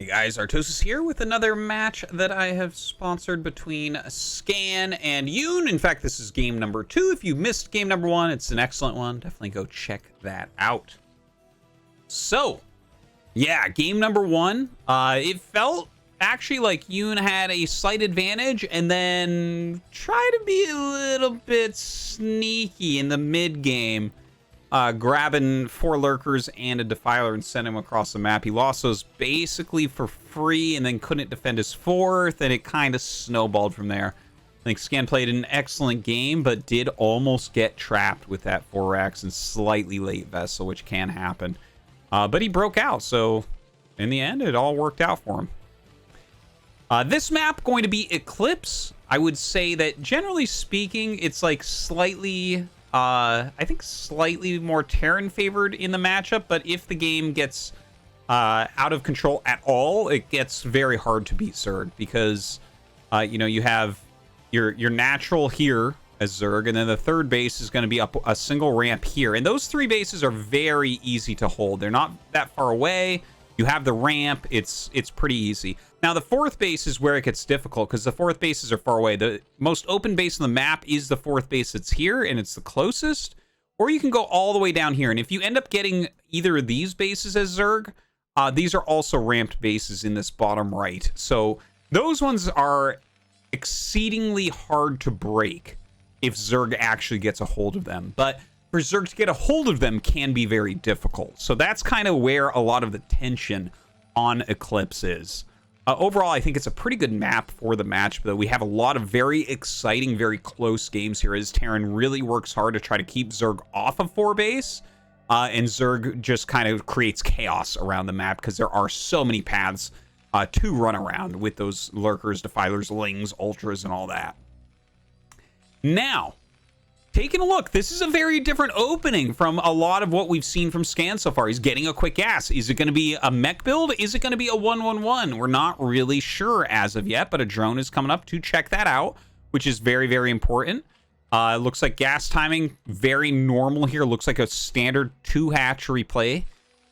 Hey guys, Artosis here with another match that I have sponsored between Scan and Yoon. In fact, this is game number 2. If you missed game number 1, it's an excellent one. Definitely go check that out. So, yeah, game number 1. It felt actually like Yoon had a slight advantage and then tried to be a little bit sneaky in the mid game. Grabbing 4 lurkers and a defiler and sending him across the map. He lost those basically for free and then couldn't defend his 4th, and it kind of snowballed from there. I think Scan played an excellent game, but did almost get trapped with that 4x and slightly late vessel, which can happen. But he broke out, so in the end, it all worked out for him. This map going to be Eclipse. I would say that generally speaking, it's like slightly... I think slightly more Terran favored in the matchup, but if the game gets out of control at all, it gets very hard to beat Zerg because, you know, you have your natural here as Zerg, and then the third base is going to be up a single ramp here. And those 3 bases are very easy to hold. They're not that far away. You have the ramp. It's pretty easy. Now, the 4th base is where it gets difficult because the 4th bases are far away. The most open base on the map is the 4th base that's here, and it's the closest. Or you can go all the way down here. And if you end up getting either of these bases as Zerg, these are also ramped bases in this bottom right. So those ones are exceedingly hard to break if Zerg actually gets a hold of them. But for Zerg to get a hold of them can be very difficult. So that's kind of where a lot of the tension on Eclipse is. Overall, I think it's a pretty good map for the match, though we have a lot of very exciting, very close games here as Terran really works hard to try to keep Zerg off of 4 base, and Zerg just kind of creates chaos around the map because there are so many paths to run around with those lurkers, defilers, lings, ultras, and all that. Now, taking a look, this is a very different opening from a lot of what we've seen from Scan so far. He's getting a quick gas. Is it going to be a mech build? Is it going to be a 1-1-1? We're not really sure as of yet, but a drone is coming up to check that out, which is very, very important. Looks like gas timing, very normal here. Looks like a standard 2 hatchery play.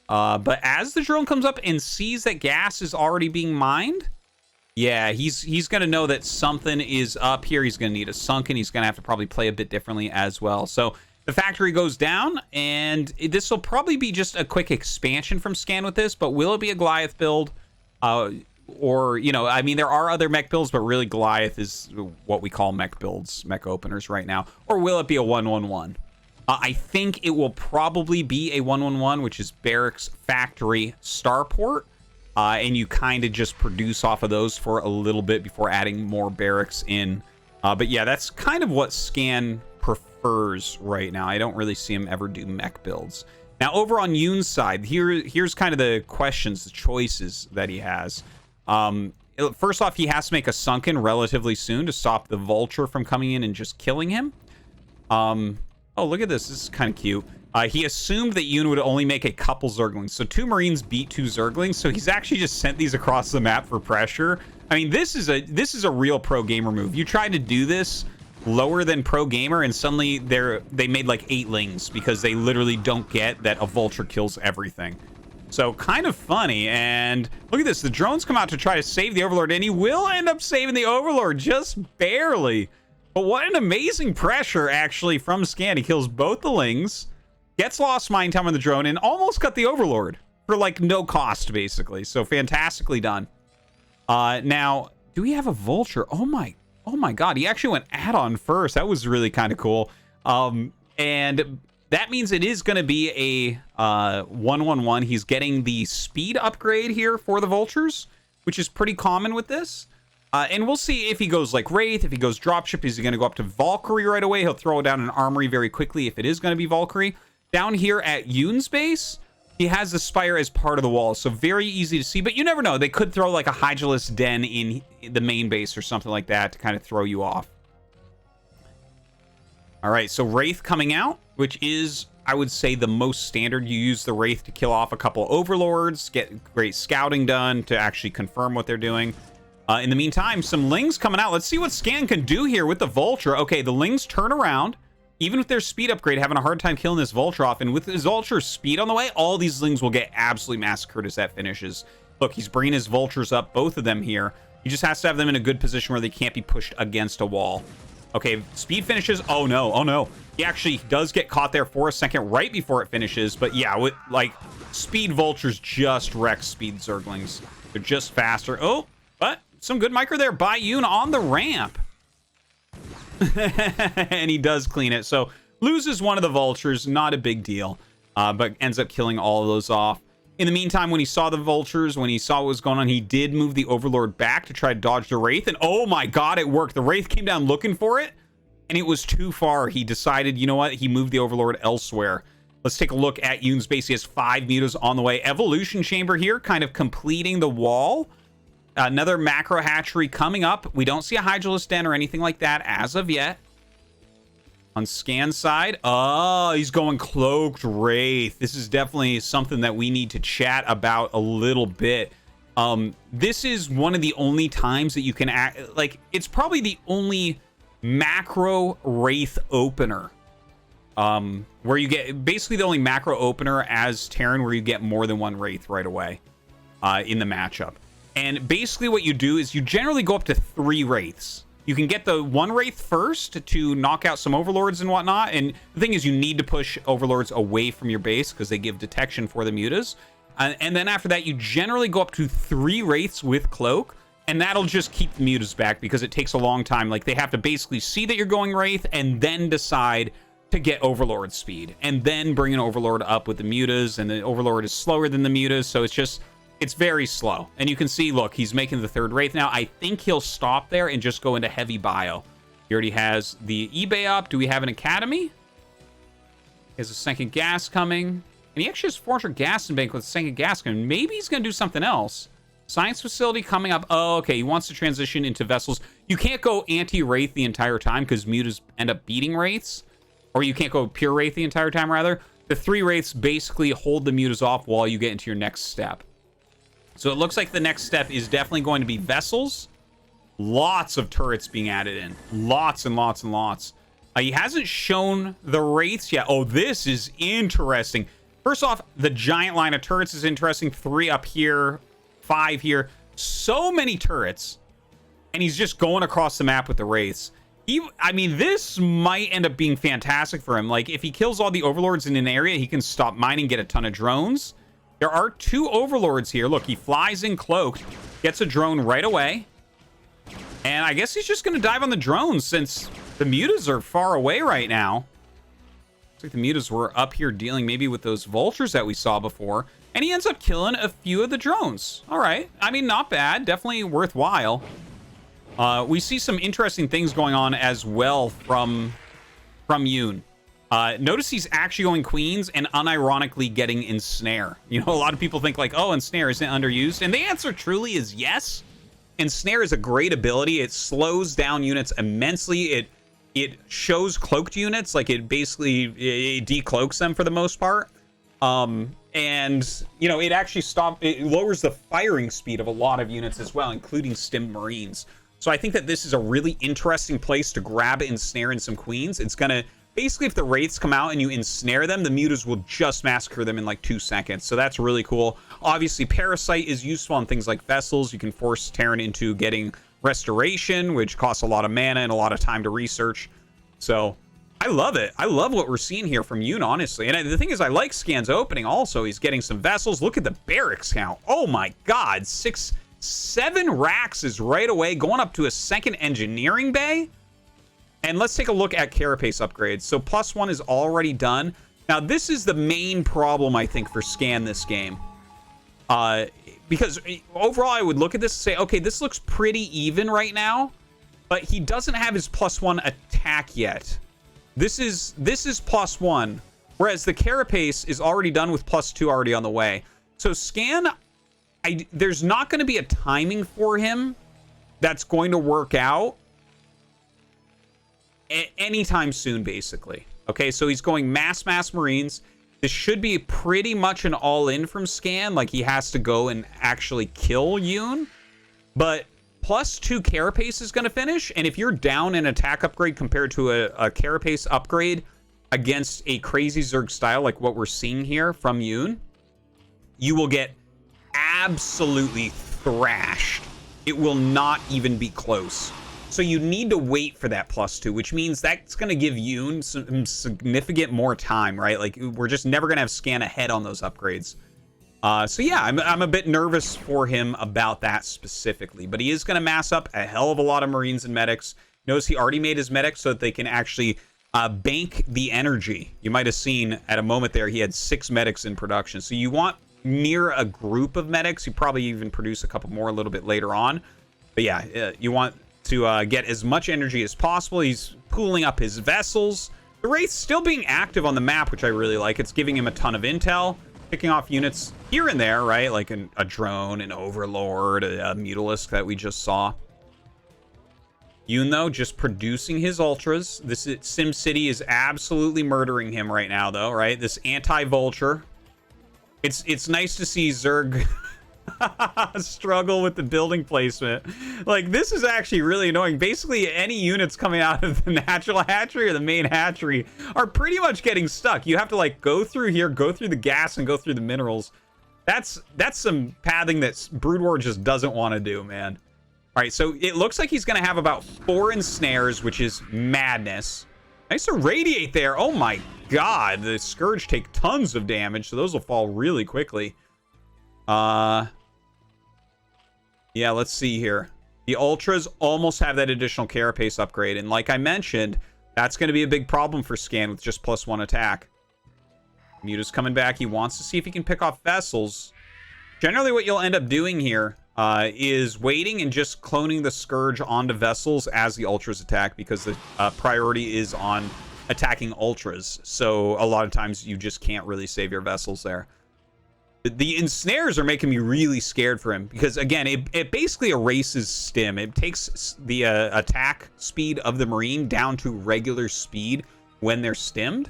But as the drone comes up and sees that gas is already being mined, yeah, he's going to know that something is up here. He's going to need a sunken. He's going to have to probably play a bit differently as well. So the factory goes down, and this will probably be just a quick expansion from Scan with this, but will it be a Goliath build? Or, you know, I mean, there are other mech builds, but really Goliath is what we call mech builds, mech openers right now. Or will it be a 1-1-1? I think it will probably be a 1-1-1, which is Barracks, Factory, Starport. And you kind of just produce off of those for a little bit before adding more barracks in. But yeah, that's kind of what Scan prefers right now. I don't really see him ever do mech builds. Now, over on Yoon's side, here's kind of the questions, the choices that he has. First off, he has to make a sunken relatively soon to stop the vulture from coming in and just killing him. Oh, look at this. This is kind of cute. He assumed that Yoon would only make a couple Zerglings. So 2 Marines beat 2 Zerglings. So he's actually just sent these across the map for pressure. I mean, this is a real pro gamer move. You tried to do this lower than pro gamer, and suddenly they made like 8 lings because they literally don't get that a vulture kills everything. So kind of funny. And look at this. The drones come out to try to save the Overlord, and he will end up saving the Overlord just barely. But what an amazing pressure actually from Scan. He kills both the lings. Gets lost mine time on the drone and almost got the Overlord for like no cost, basically. So fantastically done. Now, do we have a vulture? Oh my God. He actually went add-on first. That was really kind of cool. And that means it is going to be a 1-1-1. He's getting the speed upgrade here for the vultures, which is pretty common with this. And we'll see if he goes like Wraith, if he goes Dropship. Is he going to go up to Valkyrie right away? He'll throw down an Armory very quickly if it is going to be Valkyrie. Down here at Yoon's base, he has the Spire as part of the wall, so very easy to see, but you never know. They could throw like a Hydralisk Den in the main base or something like that to kind of throw you off. All right, so Wraith coming out, which is, I would say, the most standard. You use the Wraith to kill off a couple Overlords, get great scouting done to actually confirm what they're doing. In the meantime, some Lings coming out. Let's see what Scan can do here with the Vulture. Okay, the Lings turn around. Even with their speed upgrade, having a hard time killing this Vulture off. And with his Vulture speed on the way, all these Lings will get absolutely massacred as that finishes. Look, he's bringing his vultures up, both of them here. He just has to have them in a good position where they can't be pushed against a wall. Okay, speed finishes. Oh no, oh no. He actually does get caught there for a second right before it finishes. But yeah, with like speed vultures just wreck speed zerglings. They're just faster. Oh, but some good micro there by Yoon on the ramp. And he does clean it. So loses one of the vultures, not a big deal. But ends up killing all of those off. In the meantime, when he saw the vultures, when he saw what was going on, he did move the Overlord back to try to dodge the Wraith. And oh my god, it worked. The Wraith came down looking for it, and it was too far. He decided, you know what? He moved the Overlord elsewhere. Let's take a look at Yoon's base. He has 5 mutas on the way. Evolution Chamber here, kind of completing the wall. Another macro hatchery coming up. We don't see a Hydralisk Den or anything like that as of yet. On Scan side, oh, he's going Cloaked Wraith. This is definitely something that we need to chat about a little bit. This is one of the only times that you can act, like, it's probably the only macro Wraith opener. Where you get, basically the only macro opener as Terran where you get more than 1 Wraith right away in the matchup. And basically what you do is you generally go up to 3 Wraiths. You can get the 1 Wraith first to knock out some Overlords and whatnot. And the thing is, you need to push Overlords away from your base because they give detection for the mutas. And then after that, you generally go up to 3 Wraiths with Cloak. And that'll just keep the mutas back because it takes a long time. Like, they have to basically see that you're going Wraith and then decide to get Overlord speed. And then bring an Overlord up with the mutas. And the Overlord is slower than the mutas. So it's just... it's very slow. And you can see, look, he's making the 3rd Wraith now. I think he'll stop there and just go into heavy bio. He already has the eBay up. Do we have an Academy? He has a 2nd gas coming. And he actually has 400 gas in bank with a 2nd gas coming. Maybe he's going to do something else. Science facility coming up. Oh, okay. He wants to transition into vessels. You can't go anti-Wraith the entire time because mutas end up beating Wraiths. Or you can't go pure Wraith the entire time, rather. The 3 Wraiths basically hold the mutas off while you get into your next step. So it looks like the next step is definitely going to be vessels. Lots of turrets being added in. Lots and lots and lots. He hasn't shown the Wraiths yet. Oh, this is interesting. First off, the giant line of turrets is interesting. 3 up here, 5 here. So many turrets. And he's just going across the map with the Wraiths. I mean, this might end up being fantastic for him. Like, if he kills all the Overlords in an area, he can stop mining, get a ton of drones. There are 2 Overlords here. Look, he flies in cloaked, gets a drone right away. And I guess he's just going to dive on the drones since the mutas are far away right now. Looks like the mutas were up here dealing maybe with those vultures that we saw before. And he ends up killing a few of the drones. All right. I mean, not bad. Definitely worthwhile. We see some interesting things going on as well from Yoon. Notice he's actually going queens and unironically getting ensnare. You know, a lot of people think like, oh, ensnare isn't underused. And the answer truly is yes. Ensnare is a great ability. It slows down units immensely. It shows cloaked units, like it basically it decloaks them for the most part. And, you know, it lowers the firing speed of a lot of units as well, including stim marines. So I think that this is a really interesting place to grab ensnare in some queens. It's going to... basically, if the Wraiths come out and you ensnare them, the mutas will just massacre them in like 2 seconds. So that's really cool. Obviously, Parasite is useful on things like vessels. You can force Terran into getting Restoration, which costs a lot of mana and a lot of time to research. So I love it. I love what we're seeing here from Yoon, honestly. And the thing is, I like Scan's opening also. He's getting some vessels. Look at the barracks count. Oh my god. 7 racks is right away, going up to a 2nd engineering bay. And let's take a look at Carapace upgrades. So +1 is already done. Now, this is the main problem, I think, for Scan this game. Because overall, I would look at this and say, okay, this looks pretty even right now. But he doesn't have his +1 attack yet. This is +1. Whereas the Carapace is already done with +2 already on the way. So Scan, there's not going to be a timing for him that's going to work out anytime soon, basically. Okay, so he's going mass Marines. This should be pretty much an all-in from Scan. Like, he has to go and actually kill Yoon. But +2 Carapace is going to finish. And if you're down an attack upgrade compared to a Carapace upgrade against a crazy Zerg style like what we're seeing here from Yoon, you will get absolutely thrashed. It will not even be close. So you need to wait for that +2, which means that's going to give Yoon some significant more time, right? Like, we're just never going to have Scan ahead on those upgrades. So yeah, I'm a bit nervous for him about that specifically, but he is going to mass up a hell of a lot of Marines and medics. Notice he already made his medics so that they can actually bank the energy. You might have seen at a moment there, he had 6 medics in production. So you want near a group of medics. You probably even produce a couple more a little bit later on. But yeah, you want to get as much energy as possible. He's pooling up his vessels. The Wraith's still being active on the map, which I really like. It's giving him a ton of intel, picking off units here and there, right? Like a drone, an Overlord, a Mutalisk that we just saw. Yoon, though, just producing his ultras. This SimCity is absolutely murdering him right now, though, right? This anti-vulture. It's nice to see Zerg struggle with the building placement. Like, this is actually really annoying. Basically, any units coming out of the natural hatchery or the main hatchery are pretty much getting stuck. You have to, like, go through here, go through the gas, and go through the minerals. That's some pathing that Brood War just doesn't want to do, man. All right, so it looks like he's going to have about 4 ensnares, which is madness. Nice to radiate there. Oh my god, the Scourge take tons of damage, so those will fall really quickly. Yeah, let's see here. The Ultras almost have that additional carapace upgrade, and like I mentioned, that's going to be a big problem for Scan with just +1 attack. Muta's coming back. He wants to see if he can pick off vessels. Generally, what you'll end up doing here is waiting and just cloning the Scourge onto vessels as the Ultras attack, because the priority is on attacking Ultras. So a lot of times you just can't really save your vessels there. The ensnares are making me really scared for him, because again, it basically erases stim. It takes the attack speed of the Marine down to regular speed when they're stimmed.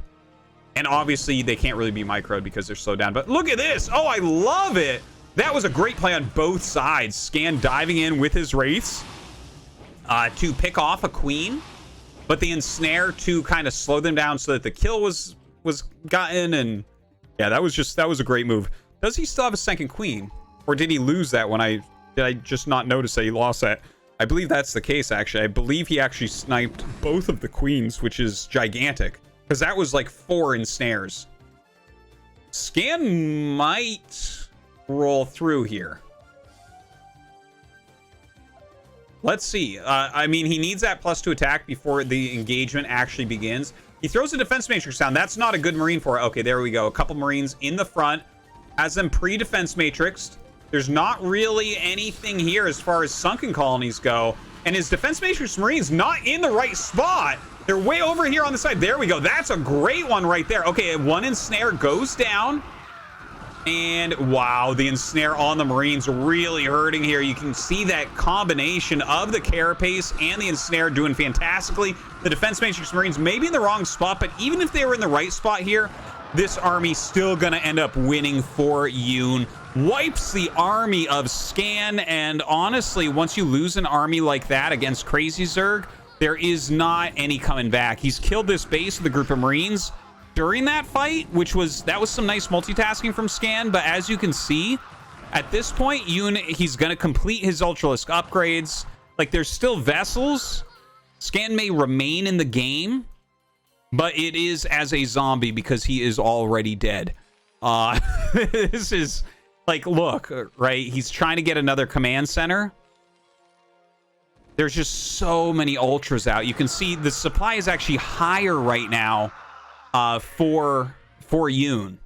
And obviously they can't really be microed because they're slowed down. But look at this. Oh, I love it. That was a great play on both sides. Scan diving in with his Wraiths to pick off a Queen, but the ensnare to kind of slow them down so that the kill was gotten. And yeah, that was a great move. Does he still have a second Queen, or did he lose that when did I just not notice that he lost that? I believe that's the case, actually. I believe he actually sniped both of the Queens, which is gigantic, because that was like 4 ensnares. Scan might roll through here. Let's see. I mean, he needs that +2 attack before the engagement actually begins. He throws a defense matrix down. That's not a good Marine for it. Okay, there we go. A couple Marines in the front. Has them pre-defense matrixed. There's not really anything here as far as sunken colonies go. And his defense matrix Marines not in the right spot. They're way over here on the side. There we go. That's a great one right there. Okay, 1 ensnare goes down. And wow, the ensnare on the Marines really hurting here. You can see that combination of the carapace and the ensnare doing fantastically. The defense matrix Marines may be in the wrong spot, but even if they were in the right spot here, this army still gonna end up winning for Yoon. Wipes the army of Scan, and honestly, once you lose an army like that against Crazy Zerg, there is not any coming back. He's killed this base with a group of Marines during that fight, that was some nice multitasking from Scan, but as you can see, at this point, Yoon, he's gonna complete his Ultralisk upgrades. Like, there's still vessels. Scan may remain in the game, but it is as a zombie because he is already dead. This is, like, look, right? He's trying to get another command center. There's just so many Ultras out. You can see the supply is actually higher right now for Yoon.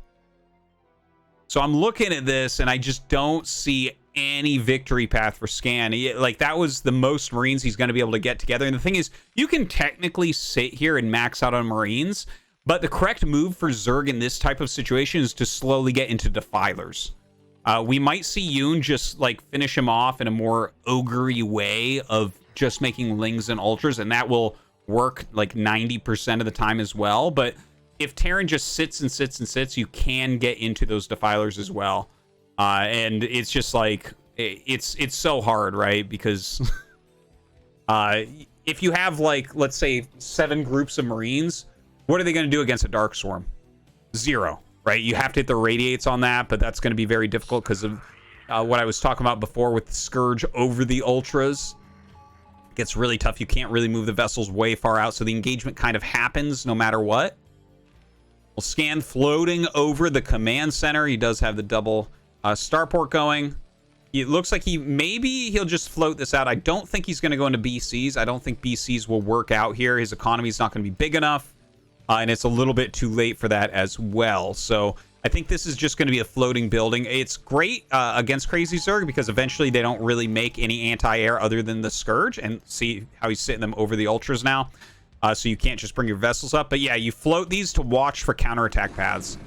So I'm looking at this and I just don't see any victory path for Scan. Like, that was the most Marines he's going to be able to get together. And the thing is, you can technically sit here and max out on Marines, but the correct move for Zerg in this type of situation is to slowly get into Defilers. We might see Yoon just, like, finish him off in a more ogre-y way of just making Lings and Ultras, and that will work like 90% of the time as well. But if Terran just sits and sits and sits, you can get into those Defilers as well. And it's just like, it's so hard, right? Because if you have, like, let's say 7 groups of Marines, what are they going to do against a Dark Swarm? 0, right? You have to hit the radiates on that, but that's going to be very difficult because of what I was talking about before with the Scourge over the Ultras. It gets really tough. You can't really move the vessels way far out, so the engagement kind of happens no matter what. Well, Scan floating over the command center. He does have the double starport going. It looks like he'll just float this out. I don't think he's going to go into BCs. I don't think BCs will work out here. His economy is not going to be big enough, and it's a little bit too late for that as well. So I think this is just going to be a floating building. It's great against Crazy Zerg because eventually they don't really make any anti-air other than the Scourge, and see how he's sitting them over the Ultras now. So you can't just bring your vessels up. But yeah, you float these to watch for counterattack paths.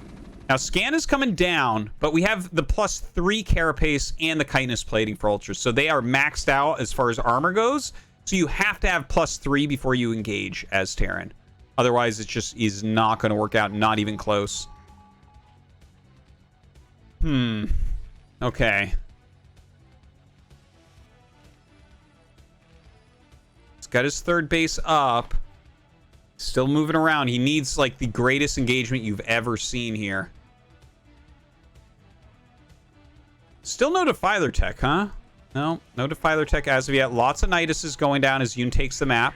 Now, Scan is coming down, but we have the +3 carapace and the chitinous plating for Ultras. So they are maxed out as far as armor goes. So you have to have +3 before you engage as Terran. Otherwise, it just is not going to work out, not even close. Okay. He's got his third base up. Still moving around. He needs, like, the greatest engagement you've ever seen here. Still no Defiler tech, huh? No Defiler tech as of yet. Lots of Nidus going down as Yoon takes the map.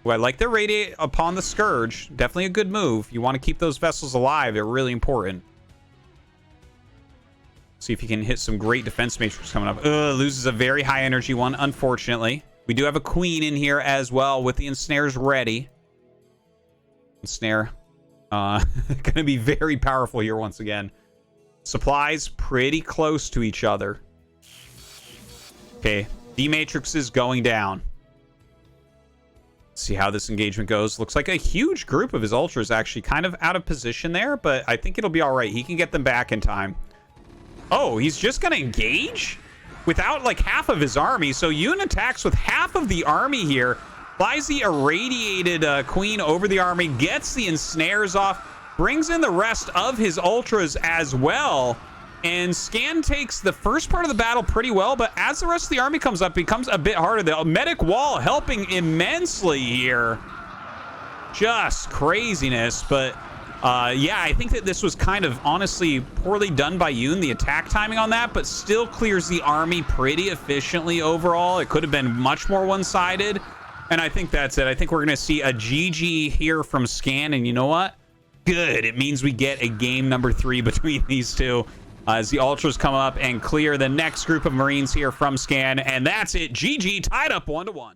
Ooh, I like the radiate upon the Scourge. Definitely a good move. You want to keep those vessels alive. They're really important. See if he can hit some great defense matrix coming up. Loses a very high energy one, unfortunately. We do have a Queen in here as well with the ensnares ready. Ensnare. Gonna be very powerful here once again. Supplies pretty close to each other. Okay, D-Matrix is going down. Let's see how this engagement goes. Looks like a huge group of his Ultras actually kind of out of position there, but I think it'll be all right. He can get them back in time. Oh, he's just gonna engage? Without, like, half of his army. So Yoon attacks with half of the army here. Flies the irradiated Queen over the army, gets the ensnares off, brings in the rest of his Ultras as well. And Scan takes the first part of the battle pretty well, but as the rest of the army comes up, it becomes a bit harder. The medic wall helping immensely here. Just craziness, but yeah, I think that this was kind of honestly poorly done by Yoon, the attack timing on that, but still clears the army pretty efficiently overall. It could have been much more one-sided, and I think that's it. I think we're going to see a GG here from Scan, and you know what? Good. It means we get a game number 3 between these two as the Ultras come up and clear the next group of Marines here from Scan, and that's it. GG, tied up 1-1.